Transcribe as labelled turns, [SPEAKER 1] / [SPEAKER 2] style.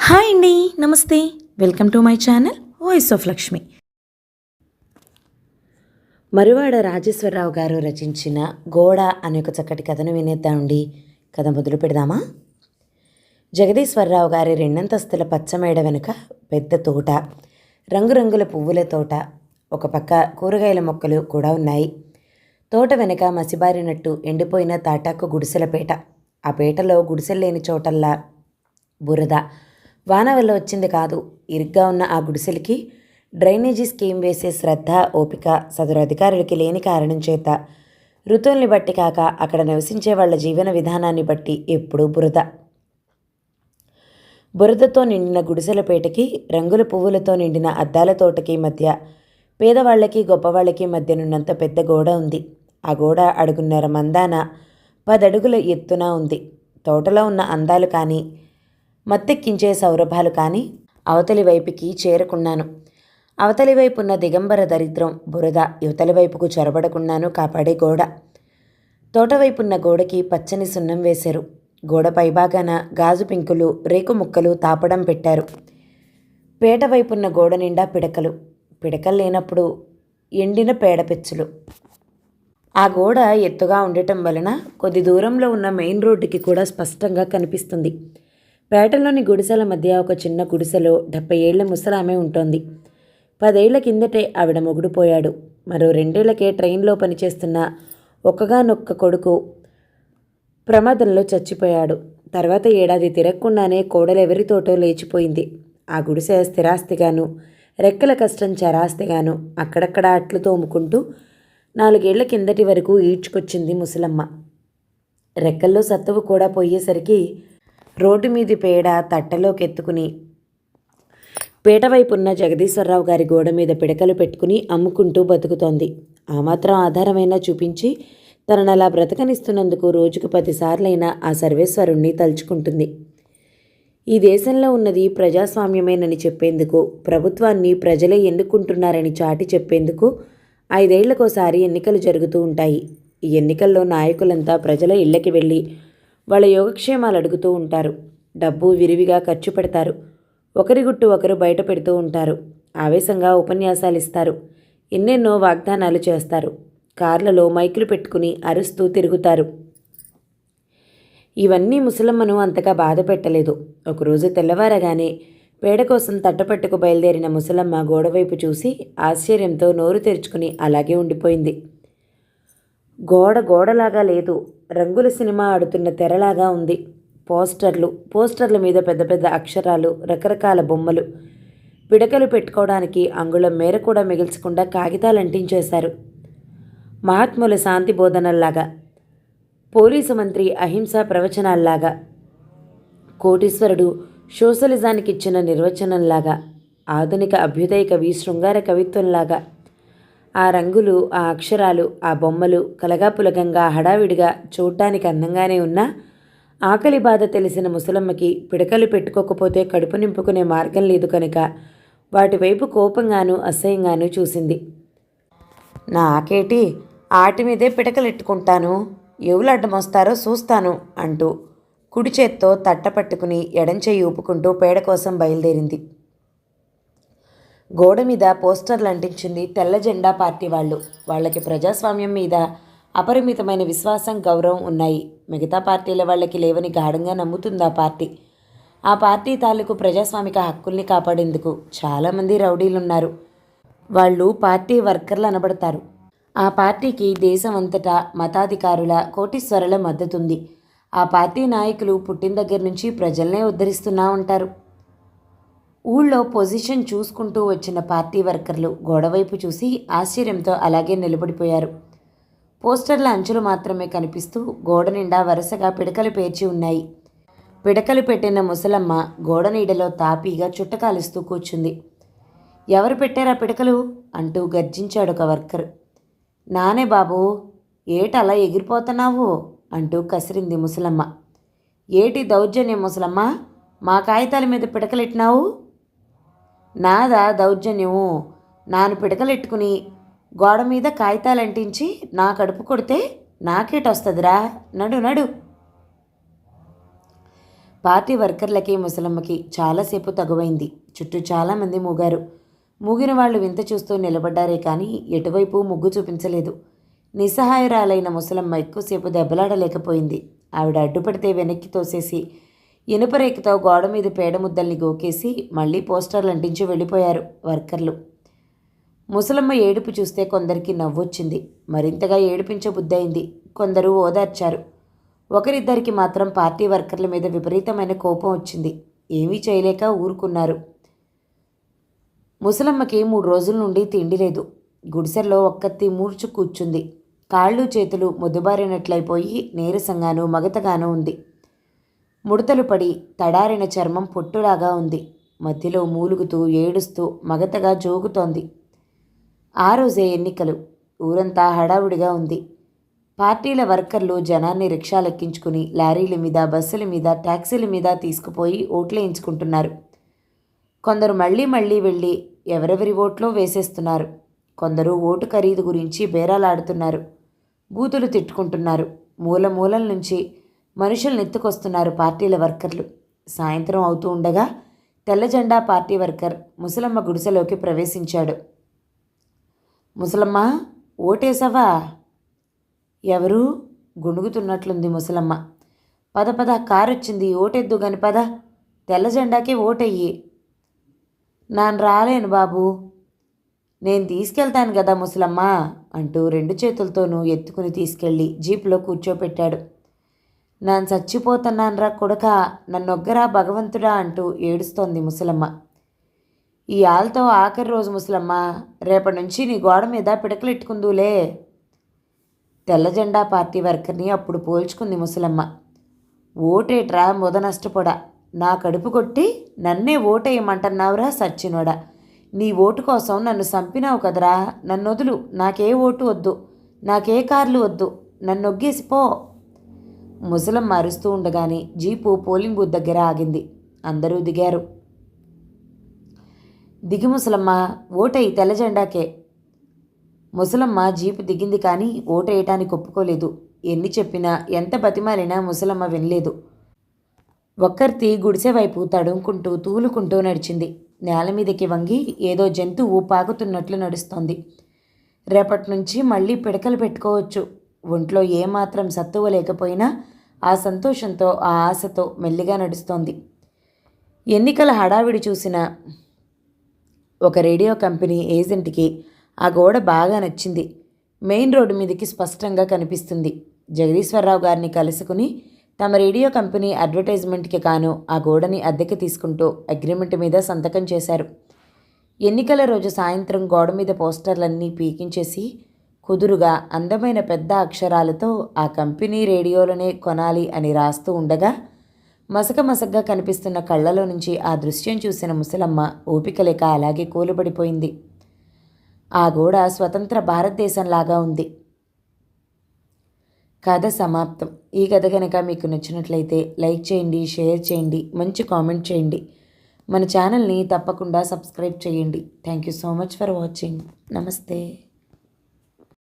[SPEAKER 1] Hi అండి, నమస్తే. Welcome to my channel voice of Lakshmi. Maruvada Rajeswararao గారు రచించిన గోడ అనే ఒక చక్కటి కథను వినేద్దామండి. కథ మొదలు పెడదామా? జగదీశ్వరరావు గారి రెండంతస్తుల పచ్చమేడ వెనుక పెద్ద తోట, రంగురంగుల పువ్వుల తోట, ఒక పక్క కూరగాయల మొక్కలు కూడా ఉన్నాయి. తోట వెనుక మసిబారినట్టు ఎండిపోయిన తాటాకు గుడిసెల పేట. ఆ పేటలో గుడిసెలు లేని చోటల్లా బురద. వాన వల్ల వచ్చింది కాదు. ఇరుగ్గా ఉన్న ఆ గుడిసెలకి డ్రైనేజీ స్కీమ్ వేసే శ్రద్ధ, ఓపిక సదరు అధికారులకి లేని కారణం చేత ఋతువుల్ని బట్టి కాక అక్కడ నివసించే వాళ్ల జీవన విధానాన్ని బట్టి ఎప్పుడూ బురద. బురదతో నిండిన గుడిసెల పేటకి, రంగుల పువ్వులతో నిండిన అద్దాల తోటకి మధ్య పేదవాళ్లకి గొప్పవాళ్లకి మధ్యనున్నంత పెద్ద గోడ ఉంది. ఆ గోడ అడుగున్నర మందాన 10 అడుగుల ఎత్తున ఉంది. తోటలో ఉన్న అందాలు కానీ, మత్తెక్కించే సౌరభాలు కానీ అవతలి వైపుకి చేరుకున్నాను. అవతలి వైపు ఉన్న దిగంబర దరిద్రం బురద యువతలి వైపుకు చొరబడకున్నాను కాపాడే గోడ. తోటవైపున్న గోడకి పచ్చని సున్నం వేశారు. గోడ పైభాగాన గాజు పింకులు, రేకు ముక్కలు తాపడం పెట్టారు. పేట వైపున్న గోడ నిండా పిడకలు. పిడకలు లేనప్పుడు ఎండిన పేడపెచ్చులు. ఆ గోడ ఎత్తుగా ఉండటం వలన కొద్ది దూరంలో ఉన్న మెయిన్ రోడ్డుకి కూడా స్పష్టంగా కనిపిస్తుంది. పేటలోని గుడిసెల మధ్య ఒక చిన్న గుడిసెలో 70 ఏళ్ల ముసలామె ఉంటోంది. 10 ఏళ్ల కిందటే ఆవిడ మొగుడు పోయాడు. మరో 2 ఏళ్లకే ట్రైన్లో పనిచేస్తున్న ఒక్కగానొక్క కొడుకు ప్రమాదంలో చచ్చిపోయాడు. తర్వాత ఏడాది తిరగకుండానే కోడలెవరితోటో లేచిపోయింది. ఆ గుడిసె స్థిరాస్తిగాను, రెక్కల కష్టం చరాస్తిగాను అక్కడక్కడ అట్లు తోముకుంటూ 4 ఏళ్ల కిందటి వరకు ఈడ్చుకొచ్చింది ముసలమ్మ. రెక్కల్లో సత్తువు కూడా పోయేసరికి రోడ్డు మీది పేడ తట్టలోకెత్తుకుని పేటవైపున్న జగదీశ్వరరావు గారి గోడ మీద పిడకలు పెట్టుకుని అమ్ముకుంటూ బతుకుతోంది. ఆ మాత్రం ఆధారమైనా చూపించి తనను అలా బ్రతకనిస్తున్నందుకు రోజుకు 10 సార్లైనా ఆ సర్వేశ్వరుణ్ణి తలుచుకుంటుంది. ఈ దేశంలో ఉన్నది ప్రజాస్వామ్యమేనని చెప్పేందుకు, ప్రభుత్వాన్ని ప్రజలే ఎన్నుకుంటున్నారని చాటి చెప్పేందుకు 5 ఏళ్లకోసారి ఎన్నికలు జరుగుతూ ఉంటాయి. ఈ ఎన్నికల్లో నాయకులంతా ప్రజల ఇళ్లకి వెళ్ళి వాళ్ళ యోగక్షేమాలు అడుగుతూ ఉంటారు. డబ్బు విరివిగా ఖర్చు పెడతారు. ఒకరి గుట్టు ఒకరు బయట పెడుతూ ఉంటారు. ఆవేశంగా ఉపన్యాసాలు ఇస్తారు. ఎన్నెన్నో వాగ్దానాలు చేస్తారు. కార్లలో మైకులు పెట్టుకుని అరుస్తూ తిరుగుతారు. ఇవన్నీ ముసలమ్మను అంతగా బాధ పెట్టలేదు. ఒకరోజు తెల్లవారగానే పేడ కోసం తట్టపట్టుకు బయలుదేరిన ముసలమ్మ గోడవైపు చూసి ఆశ్చర్యంతో నోరు తెరుచుకుని అలాగే ఉండిపోయింది. గోడలాగా లేదు, రంగుల సినిమా ఆడుతున్న తెరలాగా ఉంది. పోస్టర్ల మీద పెద్ద పెద్ద అక్షరాలు, రకరకాల బొమ్మలు. పిడకలు పెట్టుకోవడానికి అంగుళం మేర కూడా మిగిల్చకుండా కాగితాలు అంటించేశారు. మహాత్ముల శాంతి బోధనల్లాగా, పోలీసు మంత్రి అహింసా ప్రవచనాల్లాగా, కోటీశ్వరుడు సోషలిజానికి ఇచ్చిన నిర్వచనంలాగా, ఆధునిక అభ్యుదయ కవి శృంగార కవిత్వంలాగా. ఆ రంగులు, ఆ అక్షరాలు, ఆ బొమ్మలు కలగాపులగంగా హడావిడిగా చూడ్డానికి అందంగానే ఉన్నా ఆకలి బాధ తెలిసిన ముసలమ్మకి పిడకలు పెట్టుకోకపోతే కడుపు నింపుకునే మార్గం లేదు కనుక వాటివైపు కోపంగాను అసహ్యంగాను చూసింది. నాకేటి, ఆటి మీదే పిడకలెట్టుకుంటాను, ఎవరు అడ్డమొస్తారో చూస్తాను అంటూ కుడి చేత్తో తట్ట పట్టుకుని ఎడంచెయ్యి ఊపుకుంటూ పేడ కోసం బయలుదేరింది. గోడ మీద పోస్టర్లు అంటించింది తెల్ల జెండా పార్టీ వాళ్ళు. వాళ్ళకి ప్రజాస్వామ్యం మీద అపరిమితమైన విశ్వాసం, గౌరవం ఉన్నాయి. మిగతా పార్టీల వాళ్ళకి లేవని గాఢంగా నమ్ముతుంది ఆ పార్టీ. ఆ పార్టీ తాలూకు ప్రజాస్వామిక హక్కుల్ని కాపాడేందుకు చాలామంది రౌడీలున్నారు. వాళ్ళు పార్టీ వర్కర్లు అనబడతారు. ఆ పార్టీకి దేశం అంతటా మతాధికారుల, కోటీశ్వరుల మద్దతుంది. ఆ పార్టీ నాయకులు పుట్టిన దగ్గర నుంచి ప్రజల్నే ఉద్ధరిస్తూనే ఉంటారు. ఊళ్ళో పొజిషన్ చూసుకుంటూ వచ్చిన పార్టీ వర్కర్లు గోడవైపు చూసి ఆశ్చర్యంతో అలాగే నిలబడిపోయారు. పోస్టర్ల అంచులు మాత్రమే కనిపిస్తూ గోడ నిండా వరుసగా పిడకలు పేర్చి ఉన్నాయి. పిడకలు పెట్టిన ముసలమ్మ గోడ నీడలో తాపీగా చుట్టకాలుస్తూ కూర్చుంది. ఎవరు పెట్టారా పిడకలు అంటూ గర్జించాడు ఒక వర్కర్. నానే బాబు, ఏటలా ఎగిరిపోతున్నావు అంటూ కసిరింది ముసలమ్మ. ఏటి దౌర్జన్యం ముసలమ్మ, మా కాగితాల మీద పిడకలెట్టినావు? నాదా దౌర్జన్యము? నాను పిడకలెట్టుకుని గోడ మీద కాగితాలు అంటించి నా కడుపు కొడితే నాకేటొస్తుందిరా? నడు నడు. పార్టీ వర్కర్లకి ముసలమ్మకి చాలాసేపు తగువైంది. చుట్టూ చాలామంది మూగారు. మూగిన వాళ్ళు వింత చూస్తూ నిలబడ్డారే కానీ ఎటువైపు ముగ్గు చూపించలేదు. నిస్సహాయరాలైన ముసలమ్మ ఎక్కువసేపు దెబ్బలాడలేకపోయింది. ఆవిడ అడ్డుపడితే వెనక్కి తోసేసి ఇనుపరేఖతో గోడ మీద పేడ ముద్దల్ని గోకేసి మళ్ళీ పోస్టర్లు అంటించి వెళ్ళిపోయారు వర్కర్లు. ముసలమ్మ ఏడుపు చూస్తే కొందరికి నవ్వొచ్చింది. మరింతగా ఏడిపించబుద్దయింది. కొందరు ఓదార్చారు. ఒకరిద్దరికి మాత్రం పార్టీ వర్కర్ల మీద విపరీతమైన కోపం వచ్చింది. ఏమీ చేయలేక ఊరుకున్నారు. ముసలమ్మకి 3 రోజుల నుండి తిండి లేదు. గుడిసెల్లో ఒక్కత్తి మూర్చు కూర్చుంది. కాళ్ళు చేతులు మొద్దుబారినట్లయిపోయి నీరసంగానూ మగతగానూ ఉంది. ముడతలు పడి తడారిన చర్మం పొట్టులాగా ఉంది. మధ్యలో మూలుగుతూ ఏడుస్తూ మగతగా జోగుతోంది. ఆ రోజే ఎన్నికలు. ఊరంతా హడావుడిగా ఉంది. పార్టీల వర్కర్లు జనాన్ని రిక్షాలెక్కించుకుని లారీల మీద, బస్సుల మీద, ట్యాక్సీల మీద తీసుకుపోయి ఓట్లేయించుకుంటున్నారు. కొందరు మళ్ళీ వెళ్ళి ఎవరెవరి ఓట్లో వేసేస్తున్నారు. కొందరు ఓటు ఖరీదు గురించి బేరాలాడుతున్నారు. బూతులు తిట్టుకుంటున్నారు. మూలల నుంచి మనుషుల్ని ఎత్తుకొస్తున్నారు పార్టీల వర్కర్లు. సాయంత్రం అవుతూ ఉండగా తెల్ల జెండా పార్టీ వర్కర్ ముసలమ్మ గుడిసెలోకి ప్రవేశించాడు. ముసలమ్మ, ఓటేసావా? ఎవరు? గుణుగుతున్నట్లుంది ముసలమ్మ. పద కారొచ్చింది, ఓటెద్దు గాని పద. తెల్ల జెండాకే ఓటెయ్యి. నాను రాలేను బాబు. నేను తీసుకెళ్తాను కదా ముసలమ్మ అంటూ 2 చేతులతోనూ ఎత్తుకుని తీసుకెళ్ళి జీపులో కూర్చోపెట్టాడు. నాను చచ్చిపోతున్నాన్రా కొడకా, నన్నొగ్గరా భగవంతుడా అంటూ ఏడుస్తోంది ముసలమ్మ. ఈ ఆల్తో ఆఖరి రోజు ముసలమ్మ, రేపటి నుంచి నీ గోడ మీద పిడకలెట్టుకుందులే. తెల్ల జెండా పార్టీ వర్కర్ని అప్పుడు పోల్చుకుంది ముసలమ్మ. ఓటేట్రా మొద నష్టపోడా, నా కడుపు కొట్టి నన్నే ఓటేయమంటున్నావురా సచ్చినోడా. నీ ఓటు కోసం నన్ను చంపినావు కదరా. నన్నొదులు, నాకే ఓటు వద్దు, నాకే కార్లు వద్దు, నన్నొగ్గేసిపో. ముసలమ్మ అరుస్తూ ఉండగానే జీపు పోలింగ్ బూత్ దగ్గర ఆగింది. అందరూ దిగారు. దిగి ముసలమ్మ, ఓటేయి తెల్ల జెండాకే. ముసలమ్మ జీపు దిగింది కానీ ఓటేయటానికి ఒప్పుకోలేదు. ఎన్ని చెప్పినా ఎంత బతిమాలినా ముసలమ్మ వినలేదు. ఒక్కర్తి గుడిసె వైపు తడుముకుంటూ తూలుకుంటూ నడిచింది. నేల మీదకి వంగి ఏదో జంతువు పాకుతున్నట్లు నడుస్తోంది. రేపటి నుంచి మళ్ళీ పిడకలు పెట్టుకోవచ్చు. ఒంట్లో ఏమాత్రం సత్తువ లేకపోయినా ఆ సంతోషంతో, ఆ ఆశతో మెల్లిగా నడుస్తోంది. ఎన్నికల హడావిడి చూసిన ఒక రేడియో కంపెనీ ఏజెంట్కి ఆ గోడ బాగా నచ్చింది. మెయిన్ రోడ్డు మీదకి స్పష్టంగా కనిపిస్తుంది. జగదీశ్వరరావు గారిని కలుసుకుని తమ రేడియో కంపెనీ అడ్వర్టైజ్మెంట్కి కాను ఆ గోడని అద్దెకి తీసుకుంటూ అగ్రిమెంట్ మీద సంతకం చేశారు. ఎన్నికల రోజు సాయంత్రం గోడ మీద పోస్టర్లన్నీ పీకించేసి కుదురుగా అందమైన పెద్ద అక్షరాలతో ఆ కంపెనీ రేడియోలనే కొనాలి అని రాస్తూ ఉండగా మసకగా కనిపిస్తున్న కళ్ళలో నుంచి ఆ దృశ్యం చూసిన ముసలమ్మ ఓపిక లేక అలాగే కూలబడిపోయింది. ఆ గోడ స్వతంత్ర భారతదేశంలాగా ఉంది. కథ సమాప్తం. ఈ కథ కనుక మీకు నచ్చినట్లయితే లైక్ చేయండి, షేర్ చేయండి, మంచి కామెంట్ చేయండి. మన ఛానల్ని తప్పకుండా సబ్స్క్రైబ్ చేయండి. Thank you so much for watching. నమస్తే.